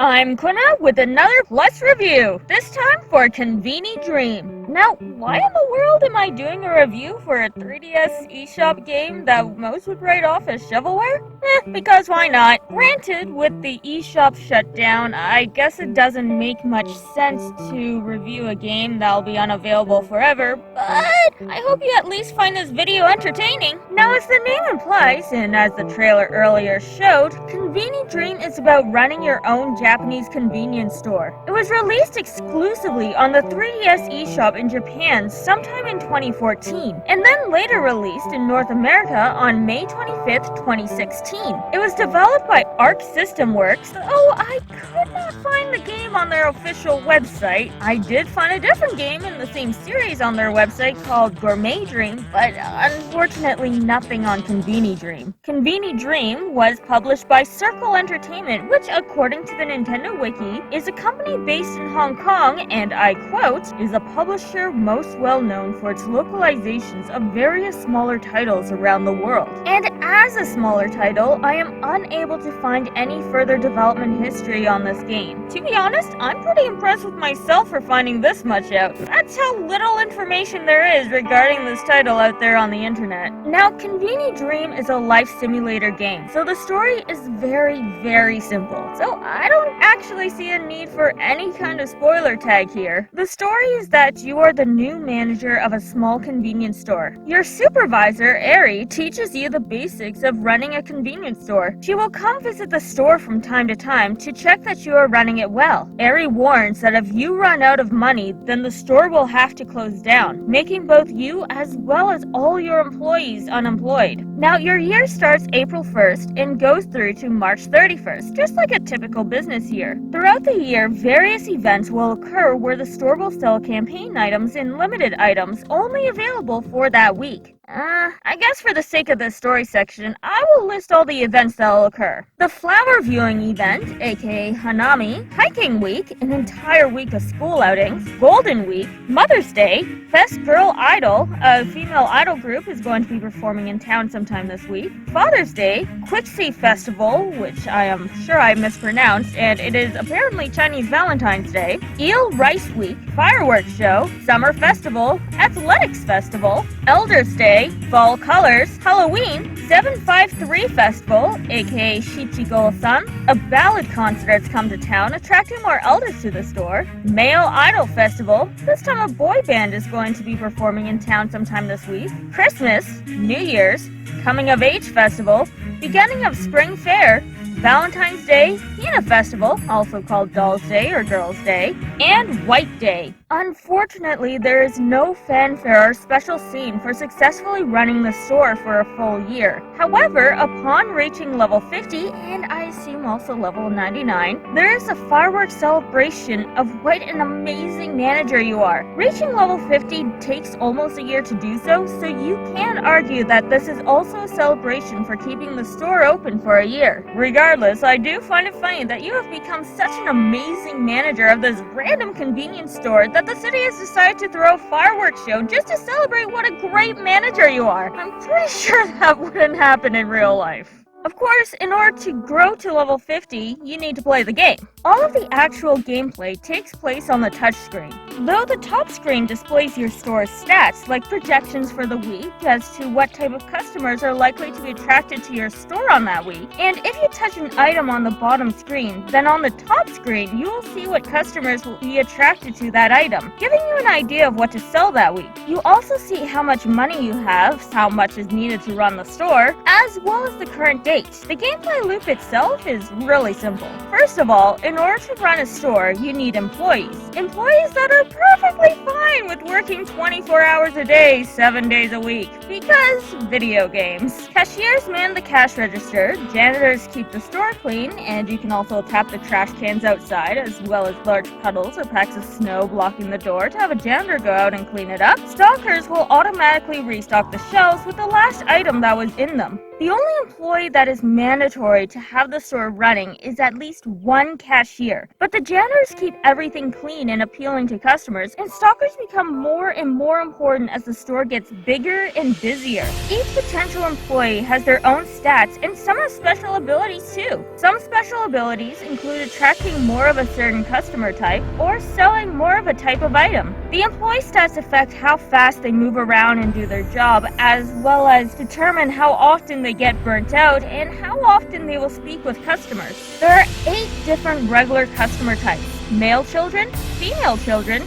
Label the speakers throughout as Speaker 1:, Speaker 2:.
Speaker 1: I'm Quinma with another Plus review, this time for Conveni Dream. Now, why in the world am I doing a review for a 3DS eShop game that most would write off as shovelware? Because why not? Granted, with the eShop shut down, I guess it doesn't make much sense to review a game that'll be unavailable forever, but I hope you at least find this video entertaining. Now, as the name implies, and as the trailer earlier showed, Conveni Dream is about running your own Japanese convenience store. It was released exclusively on the 3DS eShop in Japan sometime in 2014, and then later released in North America on May 25th, 2016. It was developed by Arc System Works, though I could not find the game on their official website. I did find a different game in the same series on their website called Gourmet Dream, but unfortunately nothing on Conveni Dream. Conveni Dream was published by Circle Entertainment, which according to the Nintendo Wiki is a company based in Hong Kong and, I quote, is a publisher most well known for its localizations of various smaller titles around the world. And as a smaller title, I am unable to find any further development history on this game. To be honest, I'm pretty impressed with myself for finding this much out. That's how little information there is regarding this title out there on the internet. Now, Conveni Dream is a life simulator game, so the story is very simple. So I don't actually see a need for any kind of spoiler tag here. The story is that you are the new manager of a small convenience store. Your supervisor, Eri, teaches you the basics of running a convenience store. She will come visit the store from time to time to check that you are running it well. Eri warns that if you run out of money, then the store will have to close down, making both you as well as all your employees unemployed. Now, your year starts April 1st and goes through to March 31st, just like a typical business year. Throughout the year, various events will occur where the store will sell campaign items and limited items only available for that week. I guess for the sake of this story section, I will list all the events that will occur. The flower viewing event, aka Hanami, Hiking Week, an entire week of school outings, Golden Week, Mother's Day, Fest Girl Idol, a female idol group is going to be performing in town sometime this week, Father's Day, Quixie Festival, which I am sure I mispronounced, and it is apparently Chinese Valentine's Day, Eel Rice Week, Fireworks Show, Summer Festival, Athletics Festival, Elder's Day, Fall Colors, Halloween, 753 Festival, aka Shichigo-san, a ballad concert has come to town, attracting more elders to the store, Male Idol Festival, this time a boy band is going to be performing in town sometime this week, Christmas, New Year's, Coming of Age Festival, beginning of Spring Fair, Valentine's Day, Hina Festival, also called Doll's Day or Girls' Day, and White Day. Unfortunately, there is no fanfare or special scene for successfully running the store for a full year. However, upon reaching level 50, and I assume also level 99, there is a fireworks celebration of what an amazing manager you are. Reaching level 50 takes almost a year to do so, so you can argue that this is also a celebration for keeping the store open for a year. Regardless, I do find it funny that you have become such an amazing manager of this random convenience store that the city has decided to throw a fireworks show just to celebrate what a great manager you are. I'm pretty sure that wouldn't happen in real life. Of course, in order to grow to level 50, you need to play the game. All of the actual gameplay takes place on the touchscreen, though the top screen displays your store's stats, like projections for the week as to what type of customers are likely to be attracted to your store on that week. And if you touch an item on the bottom screen, then on the top screen, you will see what customers will be attracted to that item, giving you an idea of what to sell that week. You also see how much money you have, how much is needed to run the store, as well as the current date. The gameplay loop itself is really simple. First of all, in order to run a store, you need employees. Employees that are perfectly fine with working 24 hours a day, 7 days a week, because video games. Cashiers man the cash register, janitors keep the store clean, and you can also tap the trash cans outside, as well as large puddles or packs of snow blocking the door to have a janitor go out and clean it up. Stockers will automatically restock the shelves with the last item that was in them. The only employee that is mandatory to have the store running is at least one cashier, but the janitors keep everything clean and appealing to customers, and stockers become more and more important as the store gets bigger and busier. Each potential employee has their own stats, and some have special abilities too. Some special abilities include attracting more of a certain customer type or selling more of a type of item. The employee stats affect how fast they move around and do their job, as well as determine how often they get burnt out and how often they will speak with customers. There are 8 different regular customer types: male children,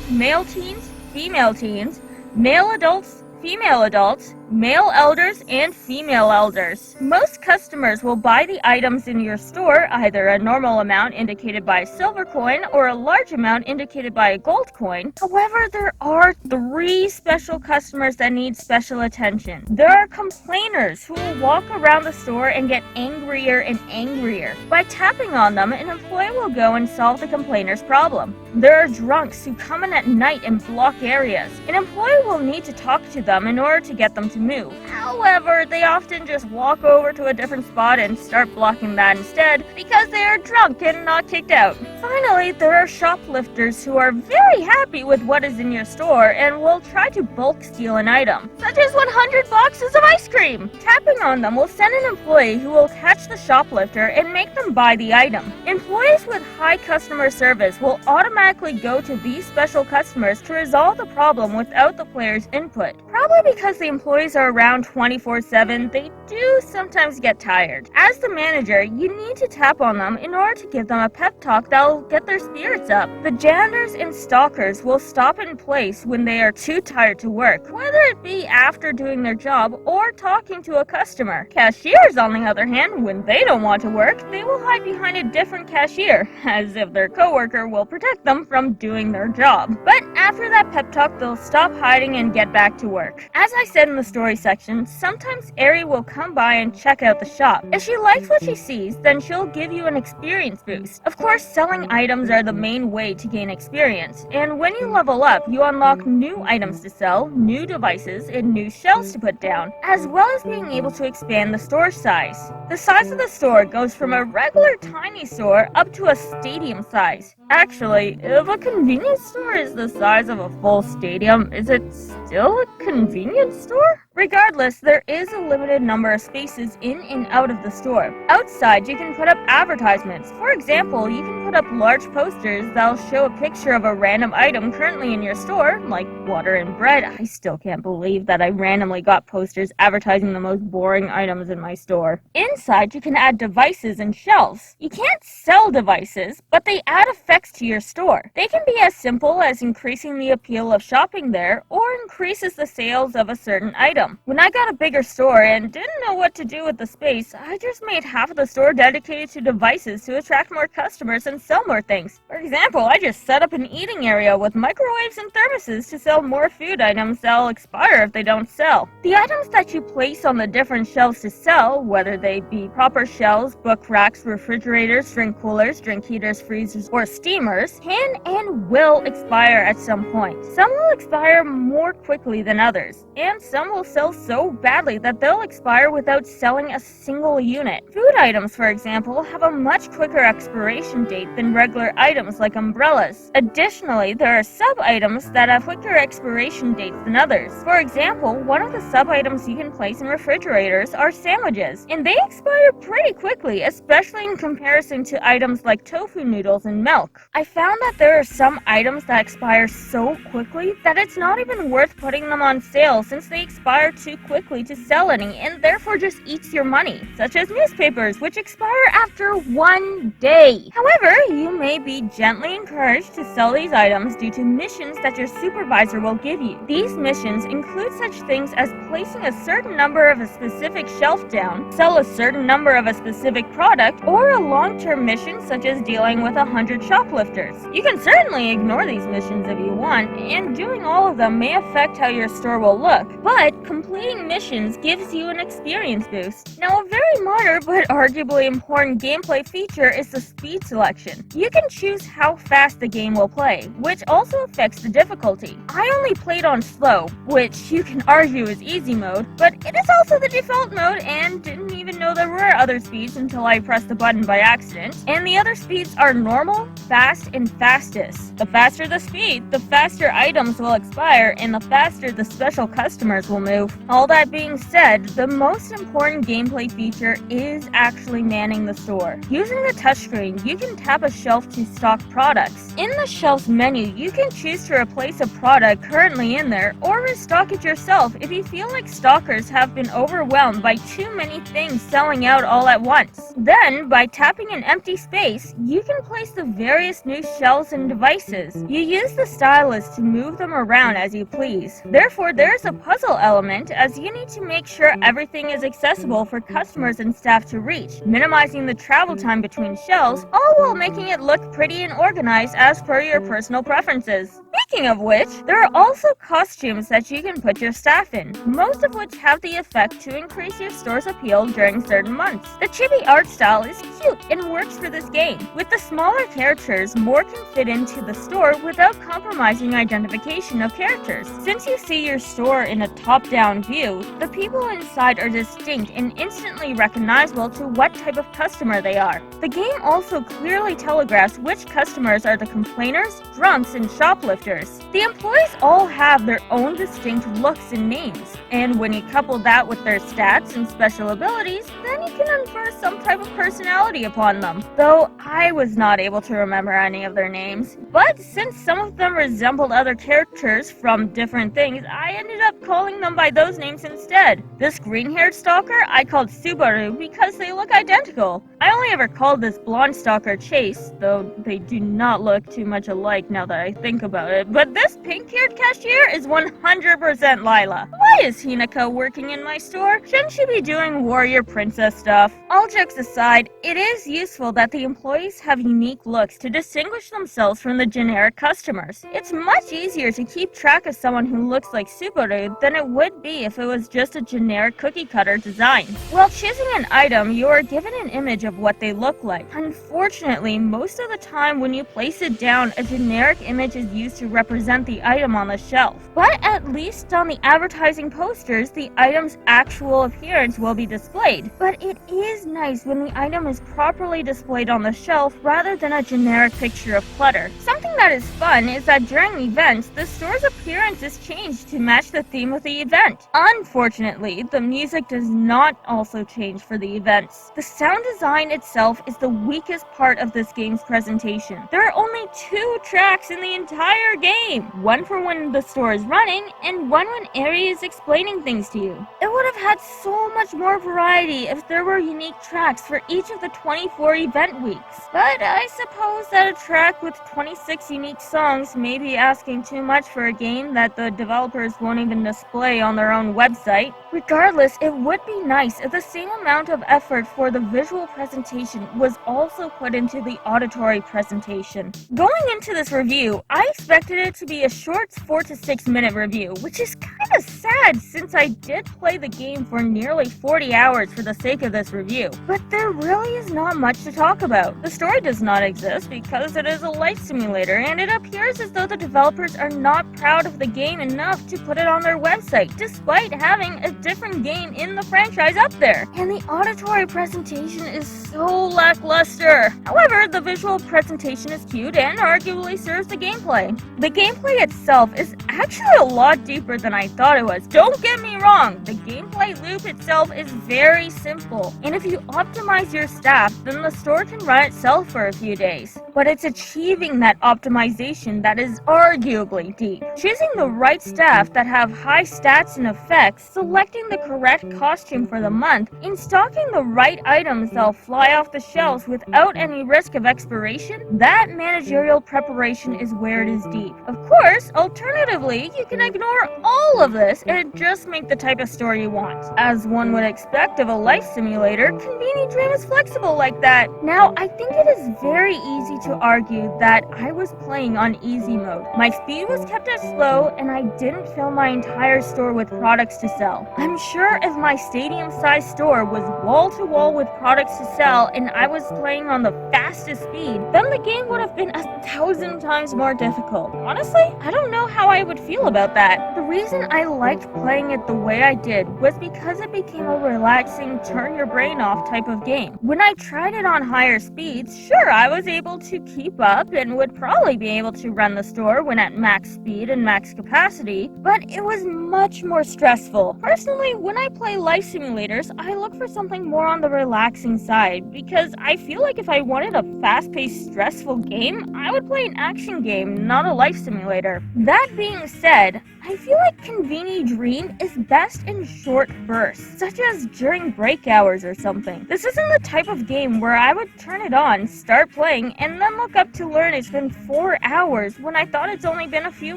Speaker 1: male teens, female teens, male adults, female adults, male elders, and female elders. Most customers will buy the items in your store, either a normal amount indicated by a silver coin or a large amount indicated by a gold coin. However, there are 3 special customers that need special attention. There are complainers who will walk around the store and get angrier and angrier. By tapping on them, an employee will go and solve the complainer's problem. There are drunks who come in at night and block areas. An employee will need to talk to them in order to get them to move. However, they often just walk over to a different spot and start blocking that instead because they are drunk and not kicked out. Finally, there are shoplifters who are very happy with what is in your store and will try to bulk steal an item, such as 100 boxes of ice cream. Tapping on them will send an employee who will catch the shoplifter and make them buy the item. Employees with high customer service will automatically go to these special customers to resolve the problem without the player's input. Probably because the employees are around 24/7, they do sometimes get tired. As the manager, you need to tap on them in order to give them a pep talk that'll get their spirits up. The janitors and stalkers will stop in place when they are too tired to work, whether it be after doing their job or talking to a customer. Cashiers, on the other hand, when they don't want to work, they will hide behind a different cashier, as if their coworker will protect them from doing their job. But after that pep talk, they'll stop hiding and get back to work. As I said in the story section, sometimes Eri will come by and check out the shop. If she likes what she sees, then she'll give you an experience boost. Of course, selling items are the main way to gain experience, and when you level up, you unlock new items to sell, new devices, and new shelves to put down, as well as being able to expand the store size. The size of the store goes from a regular tiny store up to a stadium size. Actually, if a convenience store is the size of a full stadium, is it still a convenience store? Regardless, there is a limited number of spaces in and out of the store. Outside, you can put up advertisements. For example, you can put up large posters that'll show a picture of a random item currently in your store, like water and bread. I still can't believe that I randomly got posters advertising the most boring items in my store. Inside, you can add devices and shelves. You can't sell devices, but they add effects to your store. They can be as simple as increasing the appeal of shopping there, or increases the sales of a certain item. When I got a bigger store and didn't know what to do with the space, I just made half of the store dedicated to devices to attract more customers and sell more things. For example, I just set up an eating area with microwaves and thermoses to sell more food items that'll expire if they don't sell. The items that you place on the different shelves to sell, whether they be proper shelves, book racks, refrigerators, drink coolers, drink heaters, freezers, or steamers, can and will expire at some point. Some will expire more quickly than others, and some will sell so badly that they'll expire without selling a single unit. Food items, for example, have a much quicker expiration date than regular items like umbrellas. Additionally, there are sub-items that have quicker expiration dates than others. For example, one of the sub-items you can place in refrigerators are sandwiches, and they expire pretty quickly, especially in comparison to items like tofu noodles and milk. I found that there are some items that expire so quickly that it's not even worth putting them on sale since they expire too quickly to sell any and therefore just eats your money, such as newspapers, which expire after 1 day. However, you may be gently encouraged to sell these items due to missions that your supervisor will give you. These missions include such things as placing a certain number of a specific shelf down, sell a certain number of a specific product, or a long-term mission such as dealing with 100 shoplifters. You can certainly ignore these missions if you want, and doing all of them may affect how your store will look, but completing missions gives you an experience boost. Now, a very minor but arguably important gameplay feature is the speed selection. You can choose how fast the game will play, which also affects the difficulty. I only played on slow, which you can argue is easy mode, but it is also the default mode and didn't even know there were other speeds until I pressed the button by accident. And the other speeds are normal, fast, and fastest. The faster the speed, the faster items will expire, and the faster the special customers will move. All that being said, the most important gameplay feature is actually manning the store. Using the touchscreen, you can tap a shelf to stock products. In the shelf's menu, you can choose to replace a product currently in there or restock it yourself if you feel like stockers have been overwhelmed by too many things selling out all at once. Then, by tapping an empty space, you can place the various new shelves and devices. You use the stylus to move them around as you please. Therefore, there is a puzzle element as you need to make sure everything is accessible for customers and staff to reach, minimizing the travel time between shelves, all while making it look pretty and organized as per your personal preferences. Speaking of which, there are also costumes that you can put your staff in, most of which have the effect to increase your store's appeal during certain months. The chibi art style is cute and works for this game. With the smaller characters, more can fit into the store without compromising identification of characters. Since you see your store in a top-down view, the people inside are distinct and instantly recognizable to what type of customer they are. The game also clearly telegraphs which customers are the complainers, drunks, and shoplifters. The employees all have their own distinct looks and names, and when you couple that with their stats and special abilities, then you can infer some type of personality upon them, though I was not able to remember any of their names. But since some of them resembled other characters from different things, I ended up calling them by those names instead. This green-haired stalker I called Subaru because they look identical. I only ever called this blonde stalker Chase, though they do not look too much alike now that I think about it. But this pink-haired cashier is 100% Lila. Why is Hinako working in my store? Shouldn't she be doing warrior princess stuff? All jokes aside, it is useful that the employees have unique looks to distinguish themselves from the generic customers. It's much easier to keep track of someone who looks like Subaru than it would be if it was just a generic cookie-cutter design. While choosing an item, you are given an image of what they look like. Unfortunately, most of the time when you place it down, a generic image is used to represent the item on the shelf. But at least on the advertising posters, the item's actual appearance will be displayed. But it is nice when the item is properly displayed on the shelf rather than a generic picture of clutter. Something that is fun is that during events, the store's appearance is changed to match the theme of the event. Unfortunately, the music does not also change for the events. The sound design itself is the weakest part of this game's presentation. There are only 2 tracks in the entire game, one for when the store is running and one when Eri is explaining things to you. It would have had so much more variety if there were unique tracks for each of the 24 event weeks. But I suppose that a track with 26 unique songs may be asking too much for a game that the developers won't even display on their own website. Regardless, it would be nice if the same amount of effort for the visual presentation was also put into the auditory presentation. Going into this review, I expected it to be a short 4 to 6 minute review, which is kinda sad since I did play the game for nearly 40 hours for the sake of this review. But there really is not much to talk about. The story does not exist because it is a life simulator, and it appears as though the developers are not proud of the game enough to put it on their website, despite having a different game in the franchise up there. And the auditory presentation is so lackluster. However, the visual presentation is cute and arguably serves the gameplay. The gameplay itself is actually a lot deeper than I thought it was. Don't get me wrong, the gameplay loop itself is very simple, and if you optimize your staff, then the store can run itself for a few days. But it's achieving that optimization that is arguably deep. Choosing the right staff that have high stats and effects, selecting the correct costume for the month, and stocking the right items that'll fly off the shelves without any risk of expiration, that managerial preparation is where it is deep. Of course, alternatively, you can ignore all of this and just make the type of store you want. As one would expect of a life simulator, Conveni Dream is flexible like that. Now, I think it is very easy to argue that I was was playing on easy mode. My speed was kept as slow, and I didn't fill my entire store with products to sell. I'm sure if my stadium-sized store was wall-to-wall with products to sell and I was playing on the fastest speed, then the game would have been 1,000 times more difficult. Honestly, I don't know how I would feel about that. The reason I liked playing it the way I did was because it became a relaxing, turn-your-brain-off type of game. When I tried it on higher speeds, sure, I was able to keep up and would probably be able to run the store when at max speed and max capacity, but it was much more stressful. Personally, when I play life simulators, I look for something more on the relaxing side, because I feel like if I wanted a fast-paced, stressful game, I would play an action game, not a life simulator. That being said, I feel like Conveni Dream is best in short bursts, such as during break hours or something. This isn't the type of game where I would turn it on, start playing, and then look up to learn it's been 4 hours when I thought it's only been a few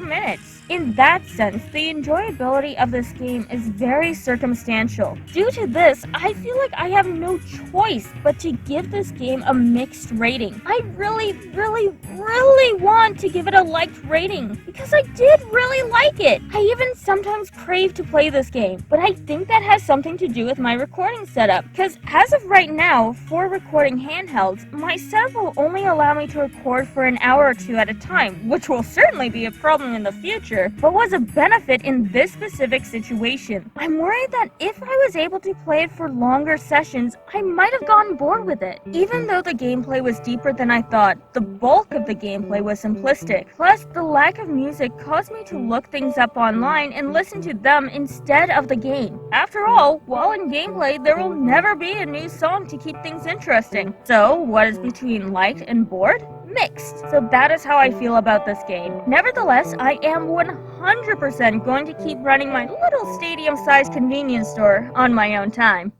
Speaker 1: minutes. In that sense, the enjoyability of this game is very circumstantial. Due to this, I feel like I have no choice but to give this game a mixed rating. I really want to give it a liked rating, because I did really like it. I even sometimes crave to play this game, but I think that has something to do with my recording setup, because as of right now, for recording handhelds, my setup will only allow me to record for an hour or two at a time, which will certainly be a problem in the future, but was a benefit in this specific situation. I'm worried that if I was able to play it for longer sessions, I might have gotten bored with it. Even though the gameplay was deeper than I thought, the bulk of the gameplay was simplistic. Plus, the lack of music caused me to look things up online and listen to them instead of the game. After all, while in gameplay, there will never be a new song to keep things interesting. So, what is between liked and bored? Mixed. So that is how I feel about this game. Nevertheless, I am 100% going to keep running my little stadium-sized convenience store on my own time.